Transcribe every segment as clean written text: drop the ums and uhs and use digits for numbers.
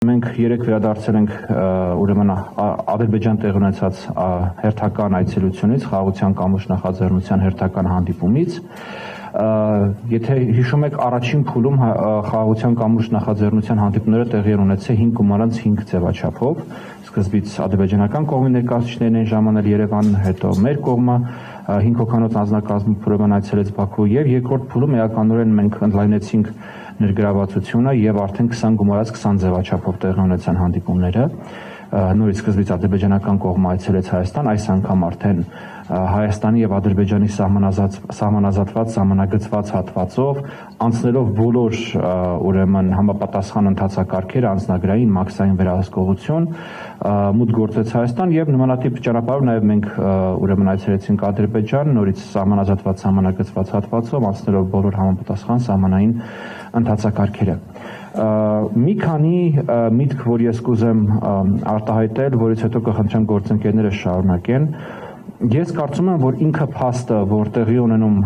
Մենք երեք վերադարձել ենք ուրեմն Ադրբեջան տեղի ունեցած հերթական այցելությունից, խաղաղության կամուրջի նախաձեռնության հերթական հանդիպումից։ Եթե հիշում եք, առաջին փուլում խաղաղության կամուրջի նախաձեռնության հանդիպումները տեղի են ունեցել 5:5 ձևաչափով։ Սկզբից ադրբեջանական կողմի ներկայացուցիչներն են ժամանել Երևան, հետո մեր կողմը 5 հոգանոց անձնակազմը ուրեմն այցելեց Բաքու, եւ երկրորդ փուլում էականորեն մենք ընդլայնեցինք ներգրավվածությունը եւ արդեն 20:20 ձևաչափով տեղի ունեցան հանդիպումները։ Նորից սկզբից ադրբեջանական կողմը այցելեց Հայաստան, այս անգամ արդեն Հայաստանի եւ Ադրբեջանի սահմանազատված սահմանագծված հատվածով, անցնելով բոլոր ուրեմն համապատասխան ընթացակարգերը, անձնագրային, մաքսային վերահսկողություն, մուտք գործեց Հայաստան եւ նմանատիպ ճանապարհով նաեւ մենք ուրեմն այցելեցինք Ադրբեջան, նորից սահմանազատված սահմանագծված հատվածով, անցնելով բոլոր համապատասխան սահմանային ընթացակարգերը։ Մի քանի միտք, որ ես կուզեմ արտահայտել, որից հետո կխնդրեմ գործընկերները շարունակեն։ Ես կարծում եմ, որ ինքը փաստը, որ տեղի ունենում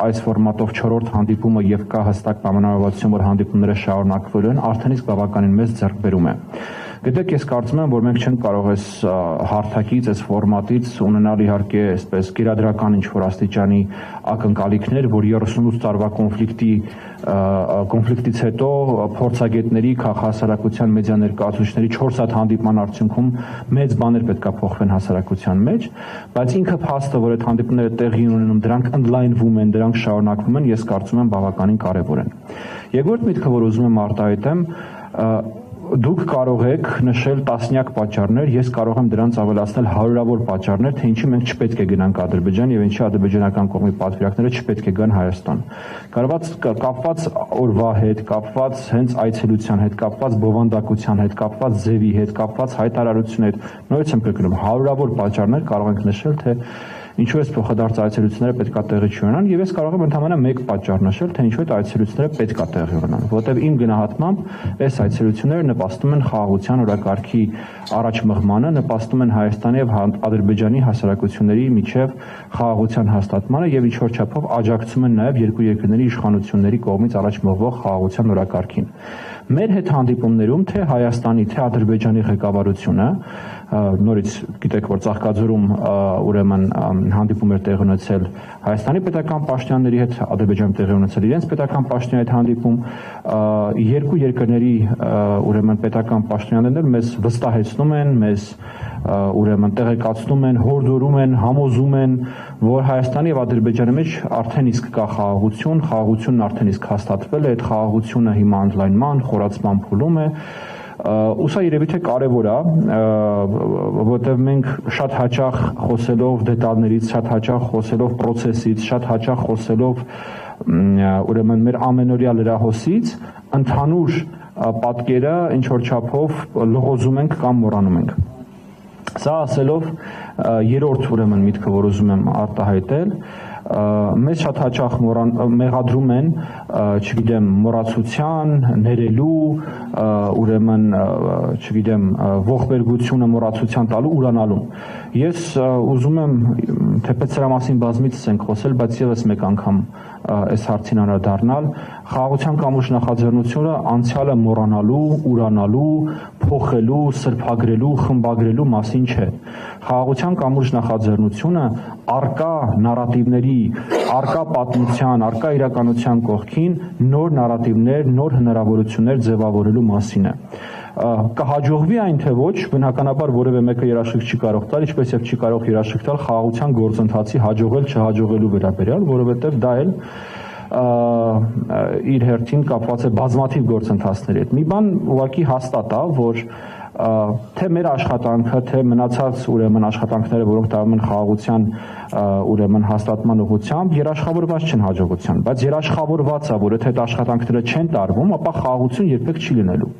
այս ֆորմատով 4-րդ հանդիպումը եւ կա հստակ պայմանավորվածություն, որ հանդիպումները շարունակվելու են, արդեն իսկ բավականին մեծ ձեռքբերում է։ Գիտեք, ես կարծում եմ, որ մենք չենք կարող այս հարթակից, այս ֆորմատից ունենալ իհարկե այսպես գերադրական ինչ-որ աստիճանի ակնկալիքներ, որ 38 տարվա կոնֆլիկտից հետո փորձագետների, քաղաքահասարակության մեդիա ներկայացուցիչների 4 հատ հանդիպման արդյունքում մեծ բաներ պետք է փոխվեն հասարակության մեջ, բայց ինքը փաստը, որ այդ հանդիպումները տեղի ունենում, դրանք ընդլայնվում են, դրանք շարունակվում են, ես կարծում եմ բավականին կարևոր են։ Երկրորդ միտքը, որ ուզում եմ արտահայտեմ, դուք կարող եք նշել տասնյակ պատճառներ, ես կարող եմ դրանց ավելացնել հարյուրավոր պատճառներ, թե ինչի մենք չպետք է գնանք Ադրբեջան եւ ինչի ադրբեջանական կողմի պատվիրակները չպետք է գան Հայաստան։ Կապված օրվա հետ, կապված հենց այցելության հետ, կապված բովանդակության հետ, կապված ձևի հետ, կապված հայտարարության հետ, նորից եմ կրկնում, հարյուրավոր պատճառներ կարող ենք նշել, թե ինչու այս փոխադարձ այցելությունները պետքա տեղի չունենան, եւ ես կարող եմ ընդհանրապես մեկ պատճառ նշել, թե ինչու այդ այցելությունները պետքա տեղի ունենան, որովհետեւ իմ գնահատմամբ այս այցելությունները նպաստում են խաղաղության օրակարգի առաջ մղմանը, նպաստում են Հայաստանի եւ Ադրբեջանի հասարակությունների միջև խաղաղության հաստատմանը եւ ինչ-որ չափով աջակցում են նաեւ երկու երկրների իշխանությունների կողմից առաջ մղվող խաղաղության օրակարգին։ Մեր հետ հանդիպումներում թե Հայաստանի, թե Ադրբեջանի ղեկավարությունը, նորից գիտեք, որ Ծաղկաձորում ուրեմն հանդիպում էր տեղի ունեցել Հայաստանի պետական պաշտոնյաների հետ, Ադրբեջանում տեղի ունեցել իրենց պետական պաշտոնյայի հետ հանդիպում, երկու երկրների ուրեմն պետական պաշտոնյաներն մեզ վստահեցնում են, մեզ ուրեմն տեղեկացնում են, հորդորում են, համոզում են, որ Հայաստանի եւ Ադրբեջանի մեջ արդեն իսկ կա խաղաղություն, խաղաղությունն արդեն իսկ հաստատվել է, այդ խաղաղությունը հիմա ընդլայնման, խորացման փուլում է։ Ու սա երևի թե կարևոր է, որովհետև մենք շատ հաճախ խոսելով դետալներից, շատ հաճախ խոսելով process-ից, շատ հաճախ խոսելով ուրեմն մեր ամենօրյա լրահոսից ընդհանուր պատկերը ինչ որ չափով լղոզում ենք կամ մոռանում ենք։ Սա ասելով երրորդ ուրեմն միտքը, որ ուզում եմ արտահայտել, մեզ շատ հաճախ մեղադրում են, չգիտեմ, մոռացության, ներելու, ուրեմն, չգիտեմ, ողբերգությունը մոռացության տալու, ուրանալու։ Ես ուզում եմ, թեպետ սրա մասին բազմիցս ենք խոսել, բայց եւս մեկ անգամ այս հարցին անդրադառնալ, խաղաղության կամուրջի նախաձեռնությունը անցյալը մոռանալու, ուրանալու, փոխելու, սրբագրելու, խմբագրելու մասին չէ։ Խաղաղության կամուրջի նախաձեռնությունը արկա նարատիվների, արկա պատմության, արկա իրականության կողքին նոր նարատիվներ, նոր հնարավորություններ ձևավորելու մասին է։ Կհաջողվի այն թե ոչ, բնականաբար որևէ մեկը երաշխիք չի կարող տալ, ինչպես եւ չի կարող երաշխիք տալ խաղաղության գործընթացի հաջողել չհաջողելու վերաբերյալ, որովհետեւ դա էլ իր հերթին կապված է բազմաթիվ գործընթացների հետ։ Մի բան ուղղակի հաստատ է, որ թե մեր աշխատանքը, թե մնացած ուրեմն աշխատանքները, որոնք տարվում են խաղաղության ուրեմն հաստատման ուղղությամբ, երաշխավորված չեն հաջողության, բայց երաշխավորված է, որ եթե այդ աշխատանքները չեն տարվում, ապա խաղաղություն երբեք չի լինելու։